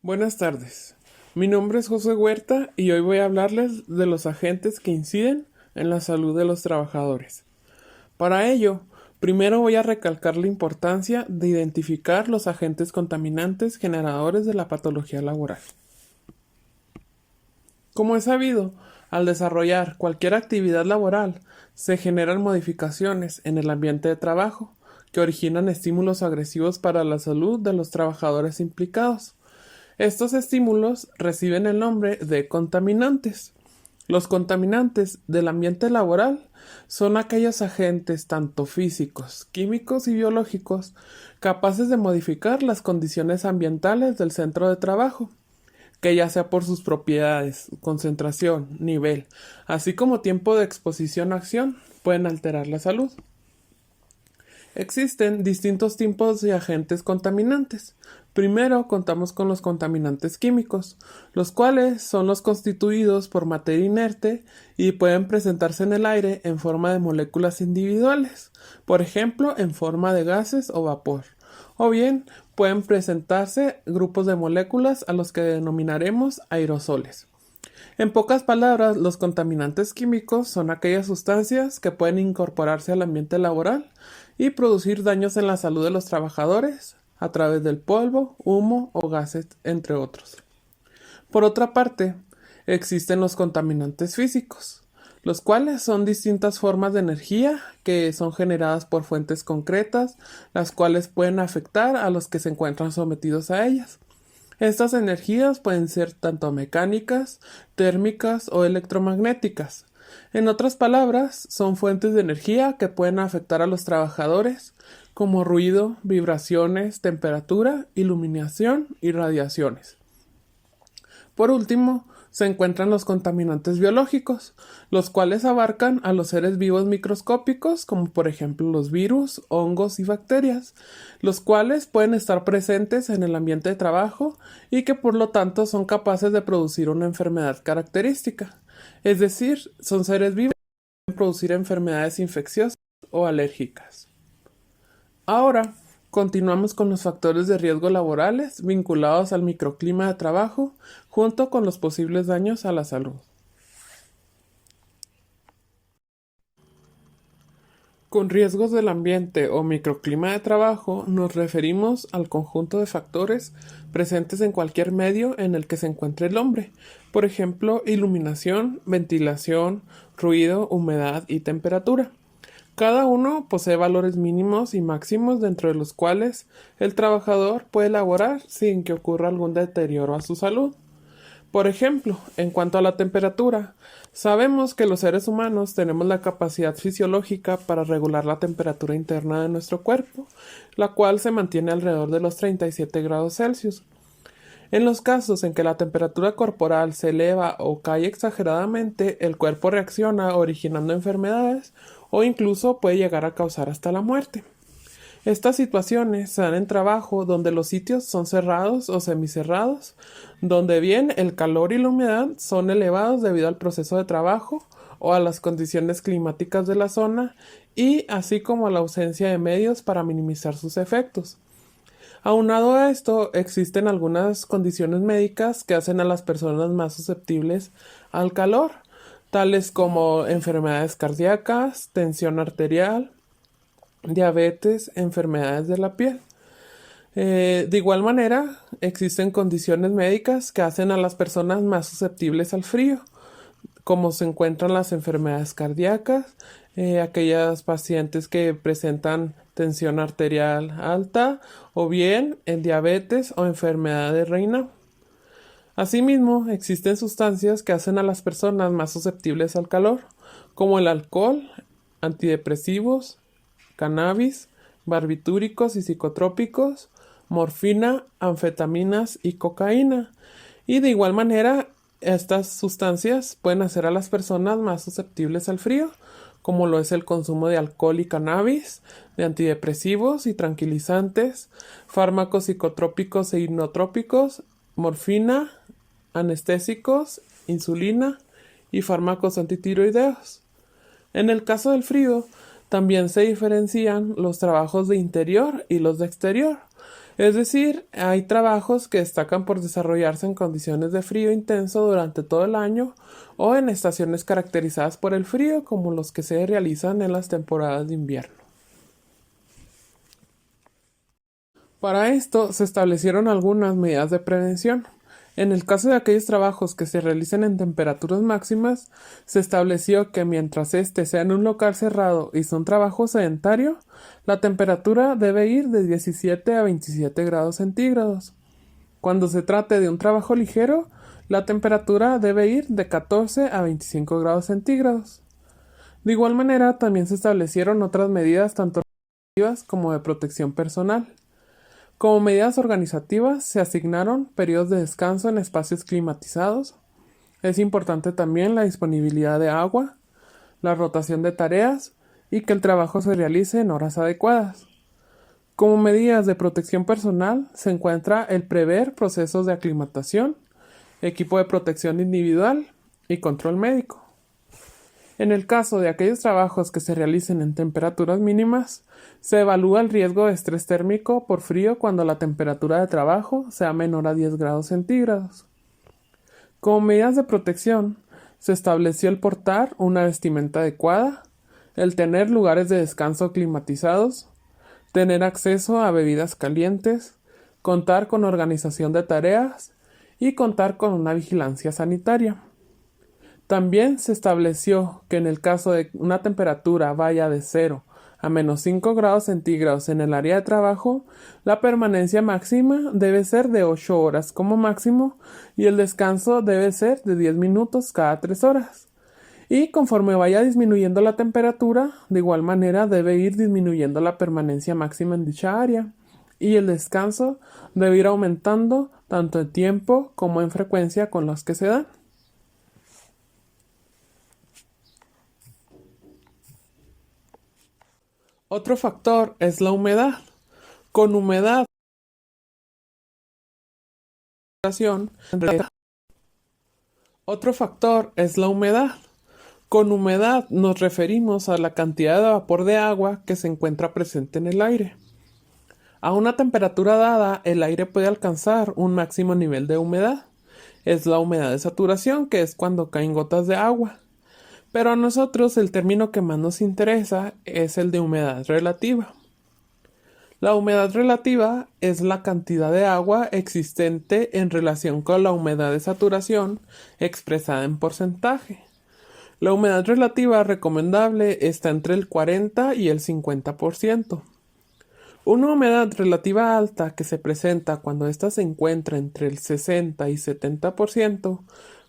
Buenas tardes. Mi nombre es José Huerta y hoy voy a hablarles de los agentes que inciden en la salud de los trabajadores. Para ello, primero voy a recalcar la importancia de identificar los agentes contaminantes generadores de la patología laboral. Como es sabido, al desarrollar cualquier actividad laboral, se generan modificaciones en el ambiente de trabajo que originan estímulos agresivos para la salud de los trabajadores implicados. Estos estímulos reciben el nombre de contaminantes. Los contaminantes del ambiente laboral son aquellos agentes tanto físicos, químicos y biológicos capaces de modificar las condiciones ambientales del centro de trabajo, que ya sea por sus propiedades, concentración, nivel, así como tiempo de exposición a acción, pueden alterar la salud. Existen distintos tipos de agentes contaminantes. Primero contamos con los contaminantes químicos, los cuales son los constituidos por materia inerte y pueden presentarse en el aire en forma de moléculas individuales, por ejemplo en forma de gases o vapor, o bien pueden presentarse grupos de moléculas a los que denominaremos aerosoles. En pocas palabras, los contaminantes químicos son aquellas sustancias que pueden incorporarse al ambiente laboral y producir daños en la salud de los trabajadores a través del polvo, humo o gases, entre otros. Por otra parte, existen los contaminantes físicos, los cuales son distintas formas de energía que son generadas por fuentes concretas, las cuales pueden afectar a los que se encuentran sometidos a ellas. Estas energías pueden ser tanto mecánicas, térmicas o electromagnéticas. En otras palabras, son fuentes de energía que pueden afectar a los trabajadores, como ruido, vibraciones, temperatura, iluminación y radiaciones. Por último, se encuentran los contaminantes biológicos, los cuales abarcan a los seres vivos microscópicos, como por ejemplo los virus, hongos y bacterias, los cuales pueden estar presentes en el ambiente de trabajo y que por lo tanto son capaces de producir una enfermedad característica. Es decir, son seres vivos que pueden producir enfermedades infecciosas o alérgicas. Ahora, continuamos con los factores de riesgo laborales vinculados al microclima de trabajo, junto con los posibles daños a la salud. Con riesgos del ambiente o microclima de trabajo nos referimos al conjunto de factores presentes en cualquier medio en el que se encuentre el hombre, por ejemplo, iluminación, ventilación, ruido, humedad y temperatura. Cada uno posee valores mínimos y máximos dentro de los cuales el trabajador puede laborar sin que ocurra algún deterioro a su salud. Por ejemplo, en cuanto a la temperatura, sabemos que los seres humanos tenemos la capacidad fisiológica para regular la temperatura interna de nuestro cuerpo, la cual se mantiene alrededor de los 37 grados Celsius. En los casos en que la temperatura corporal se eleva o cae exageradamente, el cuerpo reacciona originando enfermedades o incluso puede llegar a causar hasta la muerte. Estas situaciones se dan en trabajo donde los sitios son cerrados o semicerrados, donde bien el calor y la humedad son elevados debido al proceso de trabajo o a las condiciones climáticas de la zona y así como a la ausencia de medios para minimizar sus efectos. Aunado a esto, existen algunas condiciones médicas que hacen a las personas más susceptibles al calor, tales como enfermedades cardíacas, tensión arterial, diabetes, enfermedades de la piel. De igual manera, existen condiciones médicas que hacen a las personas más susceptibles al frío, como se encuentran las enfermedades cardíacas, aquellas pacientes que presentan tensión arterial alta o bien en diabetes o enfermedad de Raynaud. Asimismo, existen sustancias que hacen a las personas más susceptibles al calor, como el alcohol, antidepresivos, cannabis, barbitúricos y psicotrópicos, morfina, anfetaminas y cocaína. Y de igual manera, estas sustancias pueden hacer a las personas más susceptibles al frío, como lo es el consumo de alcohol y cannabis, de antidepresivos y tranquilizantes, fármacos psicotrópicos e hipnotrópicos, morfina, anestésicos, insulina y fármacos antitiroideos. En el caso del frío, también se diferencian los trabajos de interior y los de exterior. Es decir, hay trabajos que destacan por desarrollarse en condiciones de frío intenso durante todo el año o en estaciones caracterizadas por el frío, como los que se realizan en las temporadas de invierno. Para esto se establecieron algunas medidas de prevención. En el caso de aquellos trabajos que se realicen en temperaturas máximas, se estableció que mientras éste sea en un local cerrado y sea un trabajo sedentario, la temperatura debe ir de 17 a 27 grados centígrados. Cuando se trate de un trabajo ligero, la temperatura debe ir de 14 a 25 grados centígrados. De igual manera, también se establecieron otras medidas tanto organizativas como de protección personal. Como medidas organizativas, se asignaron periodos de descanso en espacios climatizados. Es importante también la disponibilidad de agua, la rotación de tareas y que el trabajo se realice en horas adecuadas. Como medidas de protección personal, se encuentra el prever procesos de aclimatación, equipo de protección individual y control médico. En el caso de aquellos trabajos que se realicen en temperaturas mínimas, se evalúa el riesgo de estrés térmico por frío cuando la temperatura de trabajo sea menor a 10 grados centígrados. Como medidas de protección, se estableció el portar una vestimenta adecuada, el tener lugares de descanso climatizados, tener acceso a bebidas calientes, contar con organización de tareas y contar con una vigilancia sanitaria. También se estableció que en el caso de una temperatura vaya de 0 a menos 5 grados centígrados en el área de trabajo, la permanencia máxima debe ser de 8 horas como máximo y el descanso debe ser de 10 minutos cada 3 horas. Y conforme vaya disminuyendo la temperatura, de igual manera debe ir disminuyendo la permanencia máxima en dicha área y el descanso debe ir aumentando tanto en tiempo como en frecuencia con los que se dan. Otro factor es la humedad. Con humedad, Otro factor es la humedad. Con humedad nos referimos a la cantidad de vapor de agua que se encuentra presente en el aire. A una temperatura dada, el aire puede alcanzar un máximo nivel de humedad. Es la humedad de saturación, que es cuando caen gotas de agua. Pero a nosotros el término que más nos interesa es el de humedad relativa. La humedad relativa es la cantidad de agua existente en relación con la humedad de saturación expresada en porcentaje. La humedad relativa recomendable está entre el 40 y el 50%. Una humedad relativa alta que se presenta cuando ésta se encuentra entre el 60 y 70%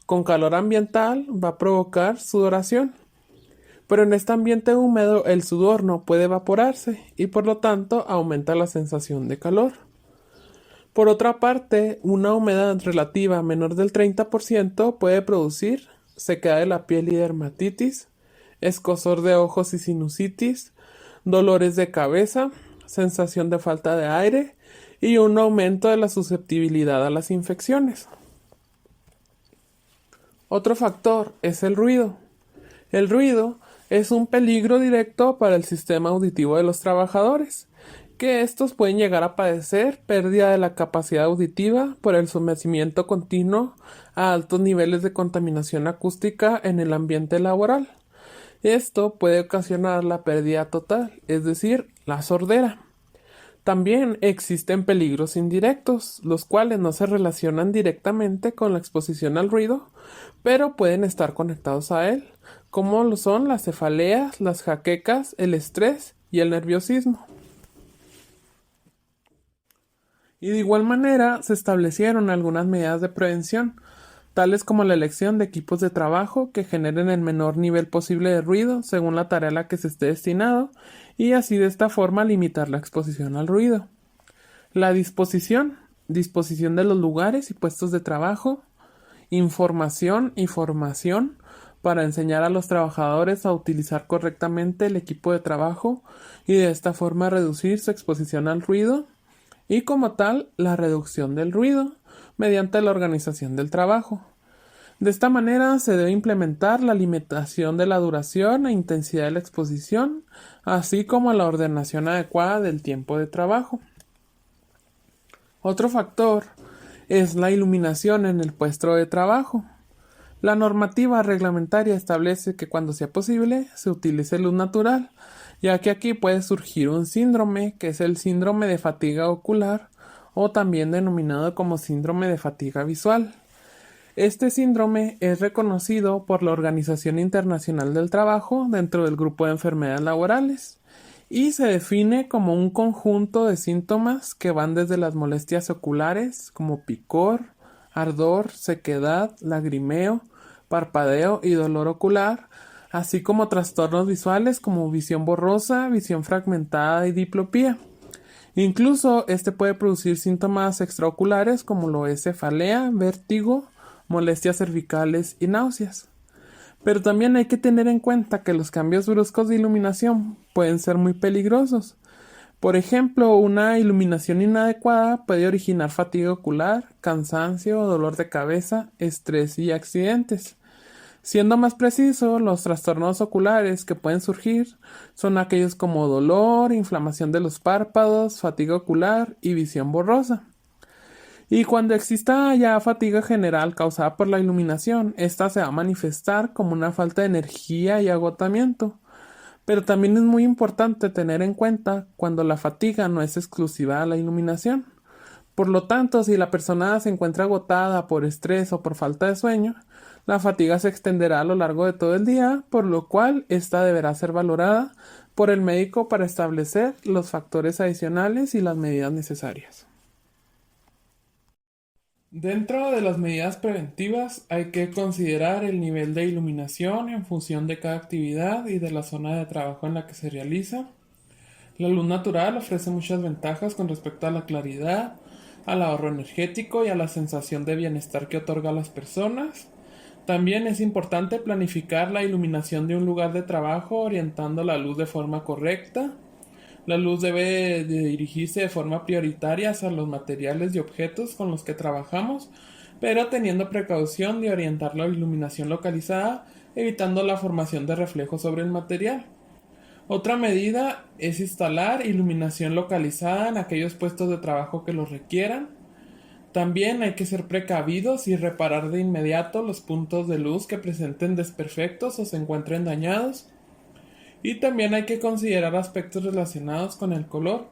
con calor ambiental va a provocar sudoración. Pero en este ambiente húmedo el sudor no puede evaporarse y por lo tanto aumenta la sensación de calor. Por otra parte, una humedad relativa menor del 30% puede producir sequedad de la piel y dermatitis, escozor de ojos y sinusitis, dolores de cabeza, sensación de falta de aire y un aumento de la susceptibilidad a las infecciones. Otro factor es el ruido. El ruido es un peligro directo para el sistema auditivo de los trabajadores, que estos pueden llegar a padecer pérdida de la capacidad auditiva por el sometimiento continuo a altos niveles de contaminación acústica en el ambiente laboral. Esto puede ocasionar la pérdida total, es decir, la sordera. También existen peligros indirectos, los cuales no se relacionan directamente con la exposición al ruido, pero pueden estar conectados a él, como lo son las cefaleas, las jaquecas, el estrés y el nerviosismo. Y de igual manera se establecieron algunas medidas de prevención, tales como la elección de equipos de trabajo que generen el menor nivel posible de ruido según la tarea a la que se esté destinado y así de esta forma limitar la exposición al ruido. La disposición de los lugares y puestos de trabajo, información y formación para enseñar a los trabajadores a utilizar correctamente el equipo de trabajo y de esta forma reducir su exposición al ruido y como tal la reducción del ruido mediante la organización del trabajo. De esta manera se debe implementar la limitación de la duración e intensidad de la exposición, así como la ordenación adecuada del tiempo de trabajo. Otro factor es la iluminación en el puesto de trabajo. La normativa reglamentaria establece que cuando sea posible se utilice luz natural, ya que aquí puede surgir un síndrome, que es el síndrome de fatiga ocular, o también denominado como síndrome de fatiga visual. Este síndrome es reconocido por la Organización Internacional del Trabajo dentro del grupo de enfermedades laborales y se define como un conjunto de síntomas que van desde las molestias oculares como picor, ardor, sequedad, lagrimeo, parpadeo y dolor ocular, así como trastornos visuales como visión borrosa, visión fragmentada y diplopía. Incluso este puede producir síntomas extraoculares como lo es cefalea, vértigo, molestias cervicales y náuseas. Pero también hay que tener en cuenta que los cambios bruscos de iluminación pueden ser muy peligrosos. Por ejemplo, una iluminación inadecuada puede originar fatiga ocular, cansancio, dolor de cabeza, estrés y accidentes. Siendo más preciso, los trastornos oculares que pueden surgir son aquellos como dolor, inflamación de los párpados, fatiga ocular y visión borrosa. Y cuando exista ya fatiga general causada por la iluminación, esta se va a manifestar como una falta de energía y agotamiento. Pero también es muy importante tener en cuenta cuando la fatiga no es exclusiva a la iluminación. Por lo tanto, si la persona se encuentra agotada por estrés o por falta de sueño, la fatiga se extenderá a lo largo de todo el día, por lo cual esta deberá ser valorada por el médico para establecer los factores adicionales y las medidas necesarias. Dentro de las medidas preventivas hay que considerar el nivel de iluminación en función de cada actividad y de la zona de trabajo en la que se realiza. La luz natural ofrece muchas ventajas con respecto a la claridad, al ahorro energético y a la sensación de bienestar que otorga a las personas. También es importante planificar la iluminación de un lugar de trabajo orientando la luz de forma correcta. La luz debe de dirigirse de forma prioritaria hacia los materiales y objetos con los que trabajamos, pero teniendo precaución de orientar la iluminación localizada, evitando la formación de reflejos sobre el material. Otra medida es instalar iluminación localizada en aquellos puestos de trabajo que lo requieran. También hay que ser precavidos y reparar de inmediato los puntos de luz que presenten desperfectos o se encuentren dañados. Y también hay que considerar aspectos relacionados con el color,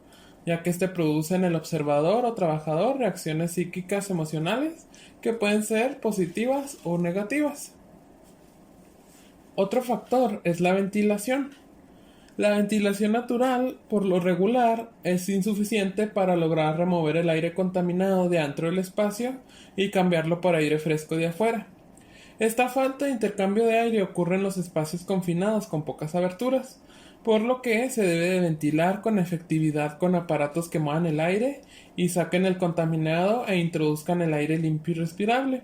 ya que este produce en el observador o trabajador reacciones psíquicas emocionales que pueden ser positivas o negativas. Otro factor es la ventilación. La ventilación natural, por lo regular, es insuficiente para lograr remover el aire contaminado de dentro del espacio y cambiarlo por aire fresco de afuera. Esta falta de intercambio de aire ocurre en los espacios confinados con pocas aberturas, por lo que se debe de ventilar con efectividad con aparatos que muevan el aire y saquen el contaminado e introduzcan el aire limpio y respirable,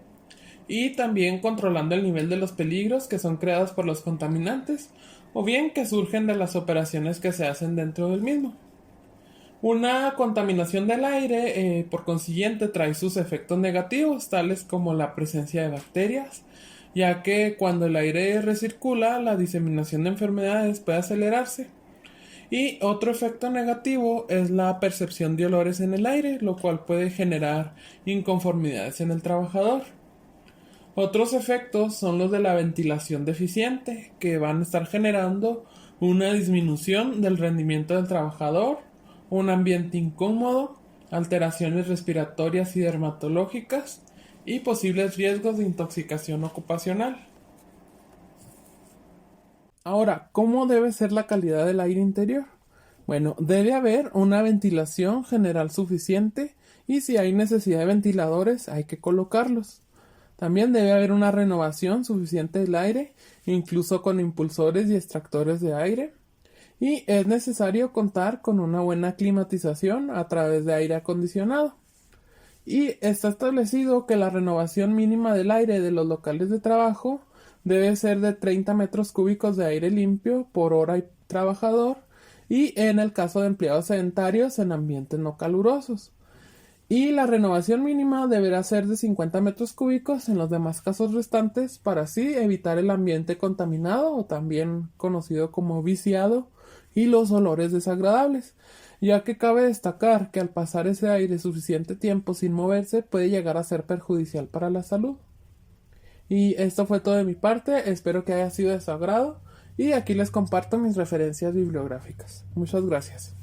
y también controlando el nivel de los peligros que son creados por los contaminantes o bien que surgen de las operaciones que se hacen dentro del mismo. Una contaminación del aire, por consiguiente, trae sus efectos negativos, tales como la presencia de bacterias, ya que cuando el aire recircula, la diseminación de enfermedades puede acelerarse. Y otro efecto negativo es la percepción de olores en el aire, lo cual puede generar inconformidades en el trabajador. Otros efectos son los de la ventilación deficiente, que van a estar generando una disminución del rendimiento del trabajador, un ambiente incómodo, alteraciones respiratorias y dermatológicas y posibles riesgos de intoxicación ocupacional. Ahora, ¿cómo debe ser la calidad del aire interior? Bueno, debe haber una ventilación general suficiente y si hay necesidad de ventiladores hay que colocarlos. También debe haber una renovación suficiente del aire, incluso con impulsores y extractores de aire. Y es necesario contar con una buena climatización a través de aire acondicionado. Y está establecido que la renovación mínima del aire de los locales de trabajo debe ser de 30 metros cúbicos de aire limpio por hora y trabajador, y en el caso de empleados sedentarios en ambientes no calurosos. Y la renovación mínima deberá ser de 50 metros cúbicos en los demás casos restantes para así evitar el ambiente contaminado o también conocido como viciado y los olores desagradables. ya que cabe destacar que al pasar ese aire suficiente tiempo sin moverse puede llegar a ser perjudicial para la salud. Y esto fue todo de mi parte, espero que haya sido de su agrado y aquí les comparto mis referencias bibliográficas. Muchas gracias.